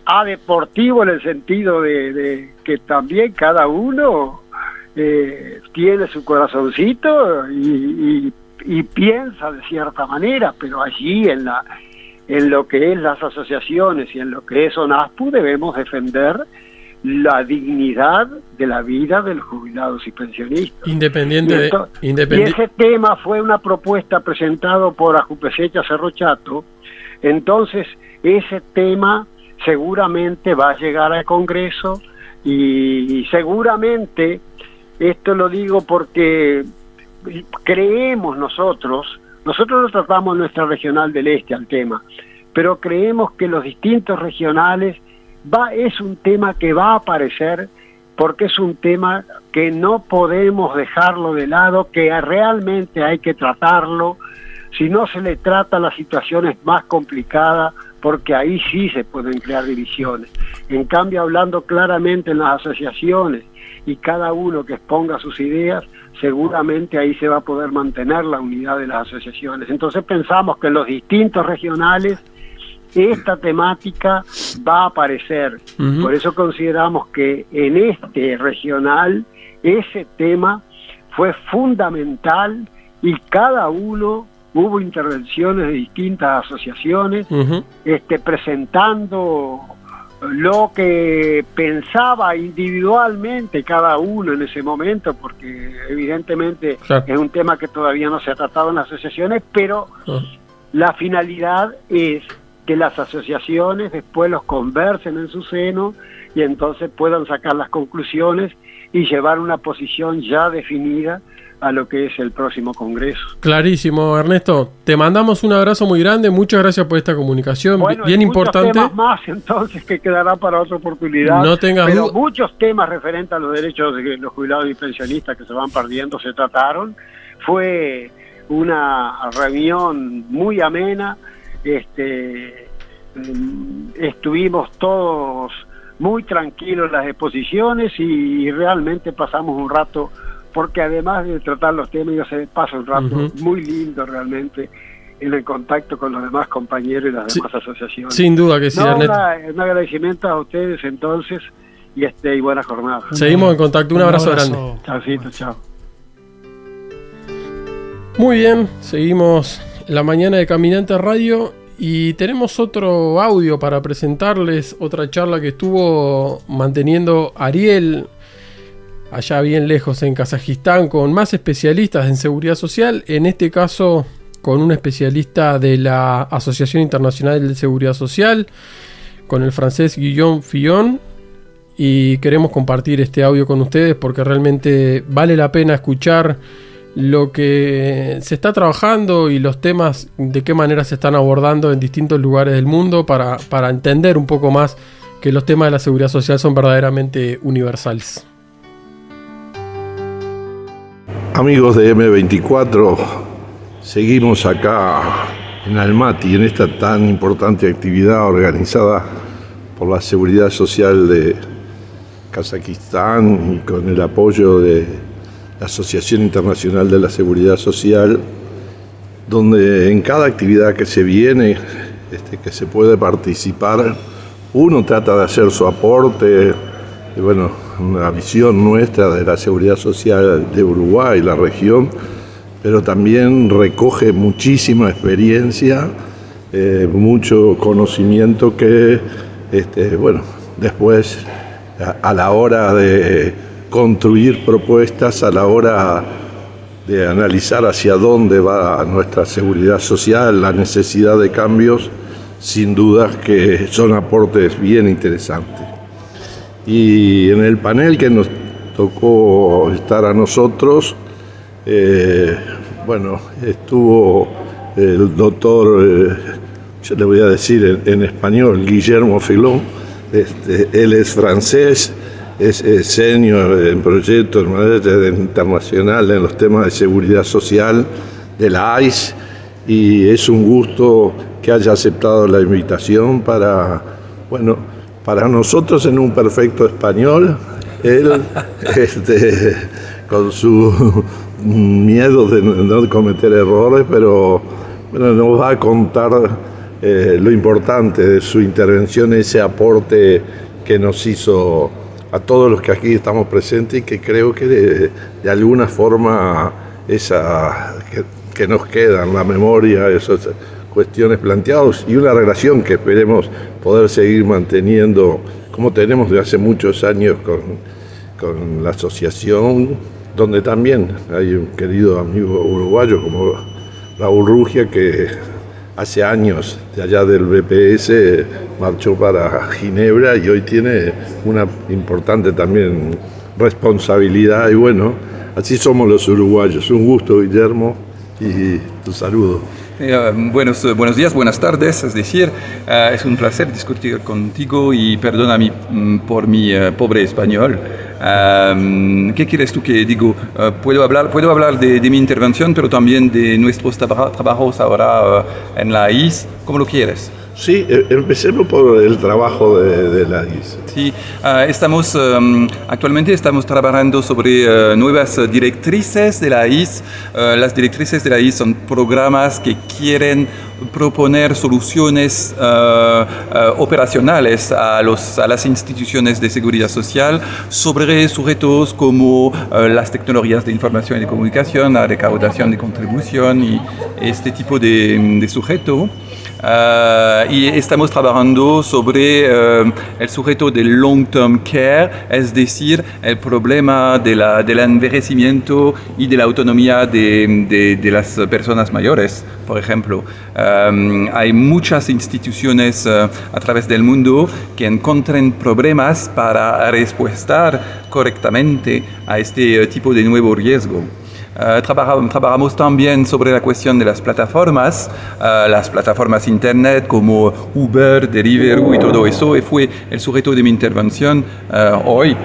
adeportivo en el sentido de que también cada uno tiene su corazoncito y piensa de cierta manera, pero allí en lo que es las asociaciones y en lo que es ONASPU debemos defender la dignidad de la vida de los jubilados y pensionistas. Y ese tema fue una propuesta presentada por Ajupesecha Cerro Chato. Entonces ese tema seguramente va a llegar al Congreso, y seguramente, esto lo digo porque creemos nosotros lo tratamos en nuestra regional del Este al tema, pero creemos que los distintos regionales es un tema que va a aparecer, porque es un tema que no podemos dejarlo de lado, que realmente hay que tratarlo. Si no se le trata, la situación es más complicada, porque ahí sí se pueden crear divisiones. En cambio, hablando claramente en las asociaciones y cada uno que exponga sus ideas, seguramente ahí se va a poder mantener la unidad de las asociaciones. Entonces pensamos que en los distintos regionales esta temática va a aparecer. Por eso consideramos que en este regional ese tema fue fundamental, y cada uno hubo intervenciones de distintas asociaciones presentando lo que pensaba individualmente cada uno en ese momento, porque evidentemente es un tema que todavía no se ha tratado en las asociaciones, pero la finalidad es que las asociaciones después los conversen en su seno y entonces puedan sacar las conclusiones y llevar una posición ya definida a lo que es el próximo Congreso. Clarísimo, Ernesto. Te mandamos un abrazo muy grande. Muchas gracias por esta comunicación. Bueno, bien importante. Temas más entonces que quedará para otra oportunidad. No tengas duda. Muchos temas referentes a los derechos de los jubilados y pensionistas que se van perdiendo se trataron. Fue una reunión muy amena. Estuvimos todos muy tranquilos en las exposiciones y realmente pasamos un rato, porque además de tratar los temas, se pasa un rato muy lindo realmente en el contacto con los demás compañeros y las demás asociaciones. Sin duda que sí, Ernesto. Un agradecimiento a ustedes entonces, y buena jornada. Seguimos en contacto. Un abrazo grande. Chaucito, chao. Muy bien, seguimos la mañana de Caminante Radio y tenemos otro audio para presentarles, otra charla que estuvo manteniendo Ariel allá bien lejos en Kazajistán con más especialistas en seguridad social, en este caso con un especialista de la Asociación Internacional de Seguridad Social, con el francés Guillaume Fillon, y queremos compartir este audio con ustedes porque realmente vale la pena escuchar lo que se está trabajando y los temas, de qué manera se están abordando en distintos lugares del mundo para entender un poco más que los temas de la seguridad social son verdaderamente universales. Amigos de M24, seguimos acá en Almaty en esta tan importante actividad organizada por la Seguridad Social de Kazajistán y con el apoyo de la Asociación Internacional de la Seguridad Social, donde en cada actividad que se viene, que se puede participar, uno trata de hacer su aporte, y bueno, una visión nuestra de la seguridad social de Uruguay, la región, pero también recoge muchísima experiencia, mucho conocimiento que, bueno, después a la hora de construir propuestas, a la hora de analizar hacia dónde va nuestra seguridad social, la necesidad de cambios, sin dudas que son aportes bien interesantes. Y en el panel que nos tocó estar a nosotros, bueno, estuvo el doctor, yo le voy a decir en español, Guillermo Fillon. Él es francés, es senior en proyectos internacional en los temas de seguridad social de la AIS, y es un gusto que haya aceptado la invitación para, bueno, para nosotros en un perfecto español, él con su miedo de no cometer errores, pero bueno, nos va a contar lo importante de su intervención, ese aporte que nos hizo a todos los que aquí estamos presentes y que creo que de alguna forma que nos queda en la memoria, esas cuestiones planteadas y una relación que esperemos poder seguir manteniendo como tenemos de hace muchos años con la asociación, donde también hay un querido amigo uruguayo como Raúl Rugia, que hace años de allá del BPS marchó para Ginebra y hoy tiene una importante también responsabilidad, y bueno, así somos los uruguayos. Un gusto, Guillermo, y tu saludo. Buenos días, buenas tardes, es decir, es un placer discutir contigo y perdona por mi pobre español. ¿Qué quieres tú que digo? Puedo hablar de mi intervención, pero también de nuestros trabajos ahora en la AIS, como lo quieres. Sí, empecemos por el trabajo de la AIS. Sí, actualmente estamos trabajando sobre nuevas directrices de la AIS. Las directrices de la AIS son programas que quieren proponer soluciones operacionales a las instituciones de seguridad social sobre sujetos como las tecnologías de información y de comunicación, la recaudación de contribución y este tipo de sujeto. Y estamos trabajando sobre el sujeto del long-term care, es decir, el problema del envejecimiento y de la autonomía de las personas mayores, por ejemplo. Hay muchas instituciones a través del mundo que encuentran problemas para responder correctamente a este tipo de nuevo riesgo. Trabajamos también sobre la cuestión de las plataformas internet como Uber, Deliveroo y todo eso, y fue el sujeto de mi intervención hoy,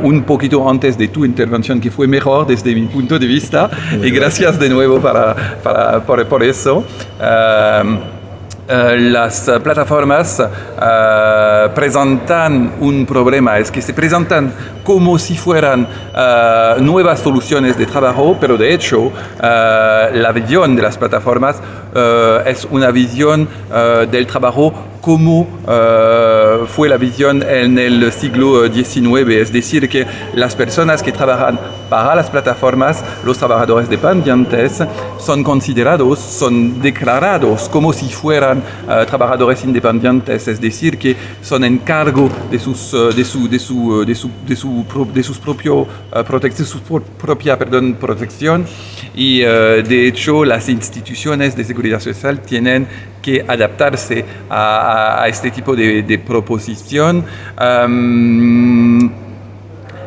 un poquito antes de tu intervención, que fue mejor desde mi punto de vista, y gracias de nuevo por eso. Las plataformas presentan un problema, es que se presentan como si fueran nuevas soluciones de trabajo, pero de hecho la visión de las plataformas es una visión del trabajo cómo fue la visión en el siglo XIX, es decir, que las personas que trabajan para las plataformas, los trabajadores dependientes, son considerados, son declarados como si fueran trabajadores independientes, es decir, que son en cargo de su propia protección y de hecho las instituciones de seguridad social tienen que adaptarse a este tipo de proposición.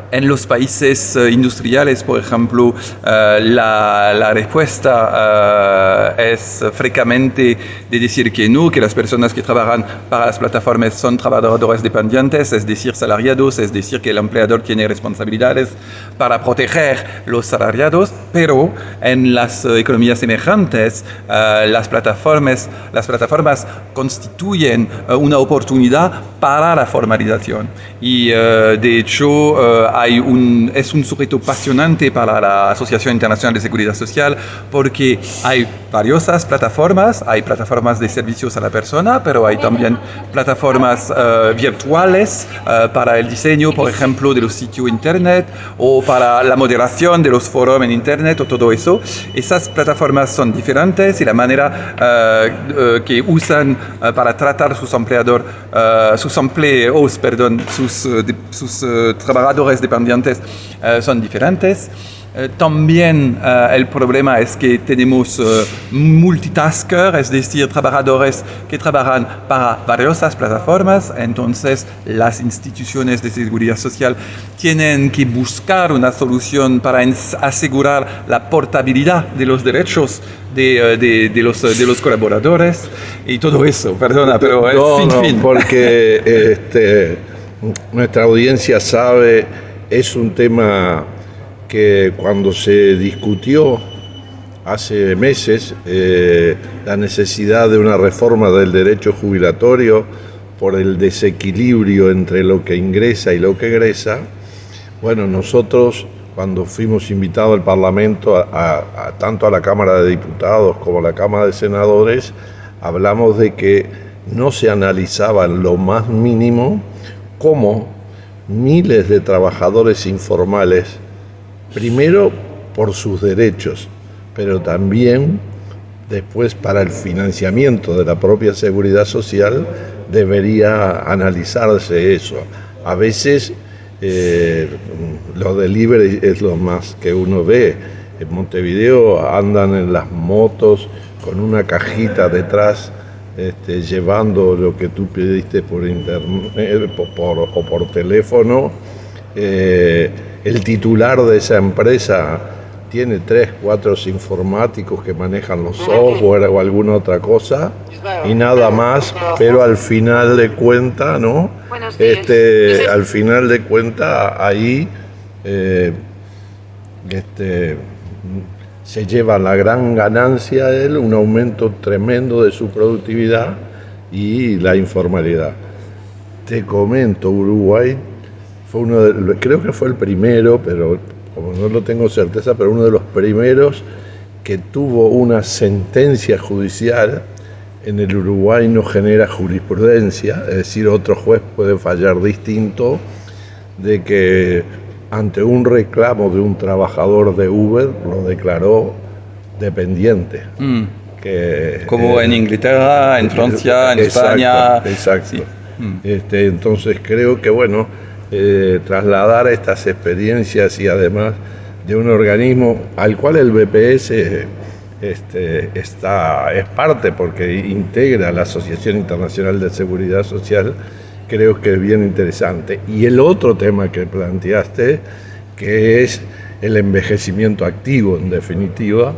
En los países industriales, por ejemplo, la respuesta es frecuentemente de decir que no, que las personas que trabajan para las plataformas son trabajadores dependientes, es decir, salariados, es decir, que el empleador tiene responsabilidades para proteger los salariados, pero en las economías emergentes, las plataformas constituyen una oportunidad para la formalización. Y de hecho, es un sujeto apasionante para la Asociación Internacional de Seguridad Social porque hay varias plataformas, hay plataformas de servicios a la persona, pero hay también plataformas virtuales para el diseño, por ejemplo, de los sitios internet o para la moderación de los foros en internet o todo eso. Esas plataformas son diferentes y la manera que usan para tratar sus trabajadores dependientes son diferentes. También el problema es que tenemos multitasker, es decir, trabajadores que trabajan para varias plataformas, entonces las instituciones de seguridad social tienen que buscar una solución para asegurar la portabilidad de los derechos de los colaboradores y todo eso, perdona, pero es sin fin. Porque nuestra audiencia sabe, es un tema que cuando se discutió hace meses la necesidad de una reforma del derecho jubilatorio por el desequilibrio entre lo que ingresa y lo que egresa, bueno, nosotros cuando fuimos invitados al Parlamento, tanto a la Cámara de Diputados como a la Cámara de Senadores, hablamos de que no se analizaba en lo más mínimo cómo miles de trabajadores informales, primero por sus derechos, pero también después para el financiamiento de la propia seguridad social, debería analizarse eso. A veces los delivery es lo más que uno ve. En Montevideo andan en las motos con una cajita detrás, llevando lo que tú pediste por internet o por teléfono. El titular de esa empresa tiene 3, 4 informáticos que manejan los software o alguna otra cosa y nada más, pero al final de cuentas, ¿no? Al final de cuentas ahí se lleva la gran ganancia de él, un aumento tremendo de su productividad y la informalidad. Te comento, Uruguay fue creo que fue el primero, pero como no lo tengo certeza, pero uno de los primeros que tuvo una sentencia judicial. En el Uruguay no genera jurisprudencia, es decir, otro juez puede fallar distinto, de que ante un reclamo de un trabajador de Uber lo declaró dependiente. Como en Inglaterra, en Francia, en España. Exacto. Sí. Entonces creo que bueno, trasladar estas experiencias y además de un organismo al cual el BPS es parte porque integra la Asociación Internacional de Seguridad Social, creo que es bien interesante. Y el otro tema que planteaste, que es el envejecimiento activo, en definitiva,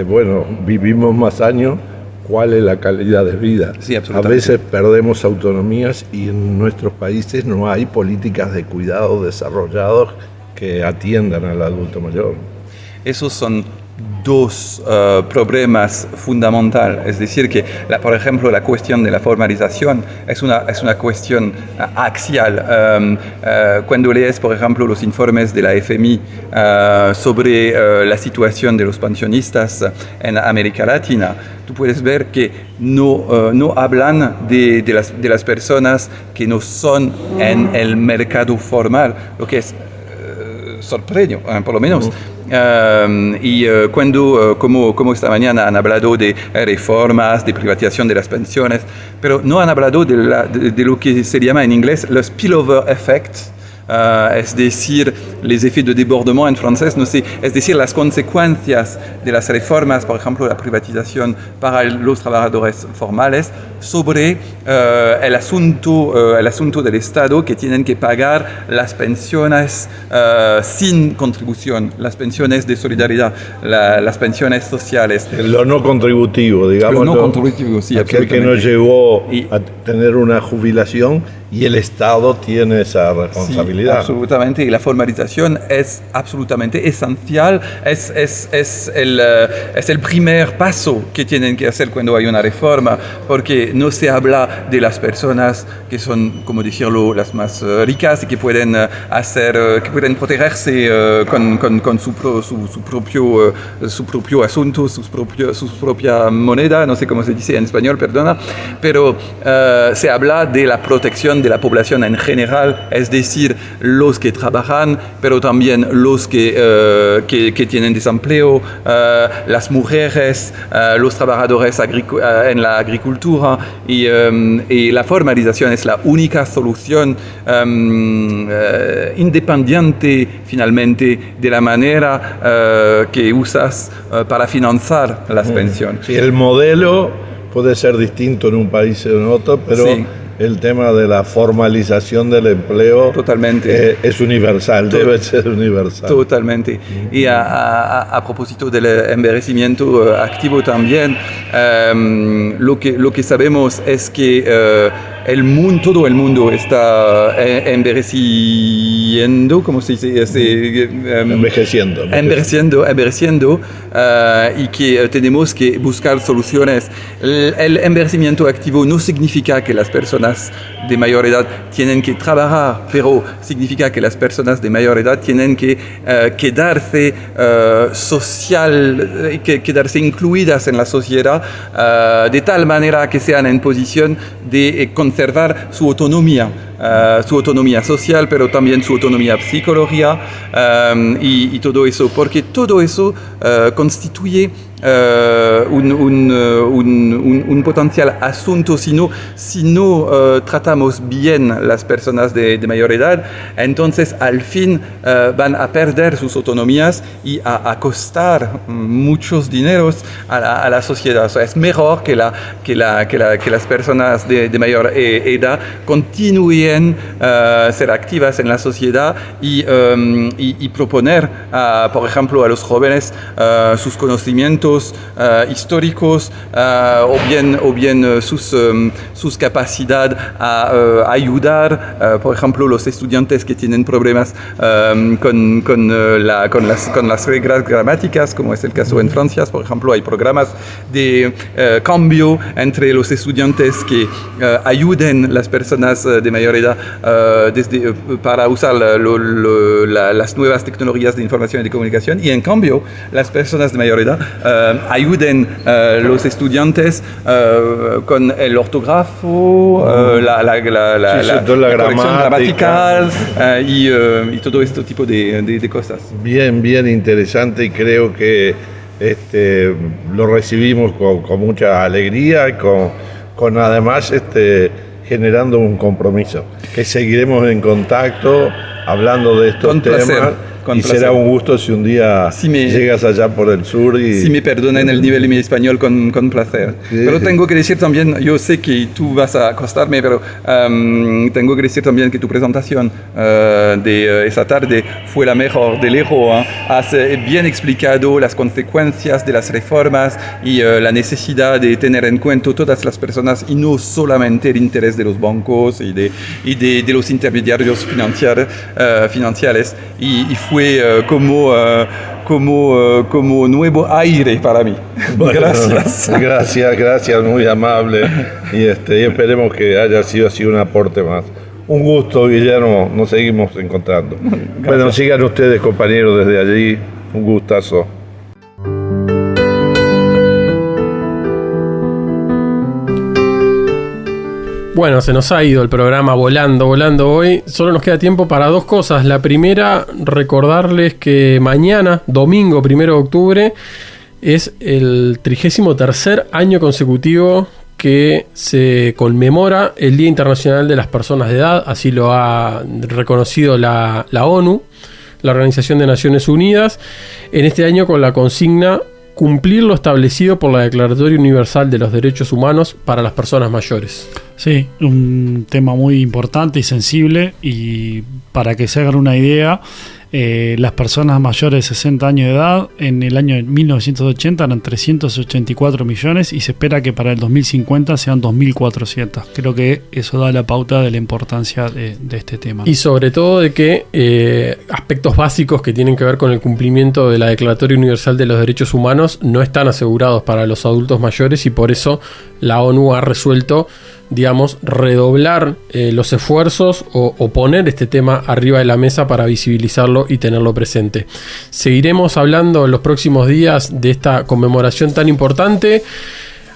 bueno, vivimos más años, ¿cuál es la calidad de vida? Sí, a veces perdemos autonomías y en nuestros países no hay políticas de cuidado desarrollados que atiendan al adulto mayor. Esos son dos problemas fundamentales. Es decir, que, por ejemplo, la cuestión de la formalización es una cuestión axial. Cuando lees, por ejemplo, los informes de la FMI sobre la situación de los pensionistas en América Latina, tú puedes ver que no hablan de las personas que no son en el mercado formal, lo que es sorprende, por lo menos. Cuando, como esta mañana han hablado de reformas, de privatización de las pensiones, pero no han hablado de lo que se llama en inglés los spillover effects, es decir, les effets de débordement en francés, no sé, es decir, las consecuencias de las reformas, por ejemplo, la privatización para los trabajadores formales, sobre el asunto del Estado que tienen que pagar las pensiones sin contribución, las pensiones de solidaridad, las pensiones sociales. Lo no contributivo, digamos. Lo no contributivo, sí, aquel que no llegó a tener una jubilación y el Estado tiene esa responsabilidad. Sí, absolutamente, y la formalización es absolutamente esencial, es el primer paso que tienen que hacer cuando hay una reforma, porque no se habla de las personas que son, como decirlo, las más ricas y que pueden que pueden protegerse con su propio asunto, su propia moneda, no sé cómo se dice en español, perdona, pero se habla de la protección de la población en general, es decir, los que trabajan, pero también los que tienen desempleo, las mujeres, los trabajadores en la agricultura, y la formalización es la única solución independiente finalmente de la manera que usas para financiar las pensiones. Sí, el modelo puede ser distinto en un país o en otro, pero sí, el tema de la formalización del empleo totalmente es universal, debe ser universal. Totalmente. Y a propósito del envejecimiento activo también, lo que sabemos es que todo el mundo está envejeciendo, ¿cómo se dice? Envejeciendo, y que tenemos que buscar soluciones. El envejecimiento activo no significa que las personas de mayor edad tienen que trabajar, pero significa que las personas de mayor edad tienen que quedarse quedarse incluidas en la sociedad de tal manera que sean en posición de conservar su autonomía social, pero también su autonomía psicológica, y todo eso, porque todo eso constituye un potencial asunto si no tratamos bien las personas de mayor edad. Entonces al fin van a perder sus autonomías y a costar muchos dineros a la sociedad. O sea, es mejor que las personas de mayor edad continúen ser activas en la sociedad y proponer, por ejemplo, a los jóvenes sus conocimientos históricos, o bien sus capacidades a ayudar, por ejemplo, los estudiantes que tienen problemas con las reglas gramáticas, como es el caso en Francia. Por ejemplo, hay programas de cambio entre los estudiantes que ayuden las personas de mayor edad para usar las nuevas tecnologías de información y de comunicación, y en cambio las personas de mayor edad ayuden los estudiantes con el ortografo, la corrección gramatical, y todo este tipo de cosas. Bien interesante, y creo que lo recibimos con mucha alegría y con además generando un compromiso, que seguiremos en contacto hablando de estos temas. Y será un gusto si un día llegas allá por el sur. Si me perdonan el nivel de mi español, con placer. Sí. Pero tengo que decir también, yo sé que tú vas a acostarme, pero tengo que decir también que tu presentación de esa tarde fue la mejor de lejos. Has bien explicado las consecuencias de las reformas y la necesidad de tener en cuenta todas las personas y no solamente el interés de los bancos y de los intermediarios financieros, y fue como como nuevo aire para mí. Bueno, Gracias. Gracias, muy amable. Y esperemos que haya sido así un aporte más. Un gusto, Guillermo, nos seguimos encontrando. Bueno, sigan ustedes, compañeros, desde allí. Un gustazo. Bueno, se nos ha ido el programa volando hoy. Solo nos queda tiempo para dos cosas. La primera, recordarles que mañana, domingo 1 de octubre, es el 33er año consecutivo que se conmemora el Día Internacional de las Personas de Edad. Así lo ha reconocido la ONU, la Organización de Naciones Unidas, en este año con la consigna cumplir lo establecido por la Declaratoria Universal de los Derechos Humanos para las personas mayores. Sí, un tema muy importante y sensible, y para que se hagan una idea, las personas mayores de 60 años de edad en el año 1980 eran 384 millones y se espera que para el 2050 sean 2.400. Creo que eso da la pauta de la importancia de este tema, ¿no? Y sobre todo de que aspectos básicos que tienen que ver con el cumplimiento de la Declaratoria Universal de los Derechos Humanos no están asegurados para los adultos mayores, y por eso la ONU ha resuelto, digamos, redoblar los esfuerzos o poner este tema arriba de la mesa para visibilizarlo y tenerlo presente. Seguiremos hablando en los próximos días de esta conmemoración tan importante.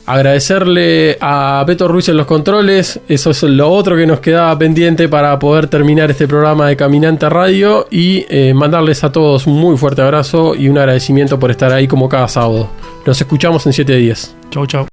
Agradecerle a Beto Ruiz en los controles. Eso es lo otro que nos quedaba pendiente para poder terminar este programa de Caminante Radio, y mandarles a todos un muy fuerte abrazo y un agradecimiento por estar ahí como cada sábado. Nos escuchamos en 7 días. Chau, chau.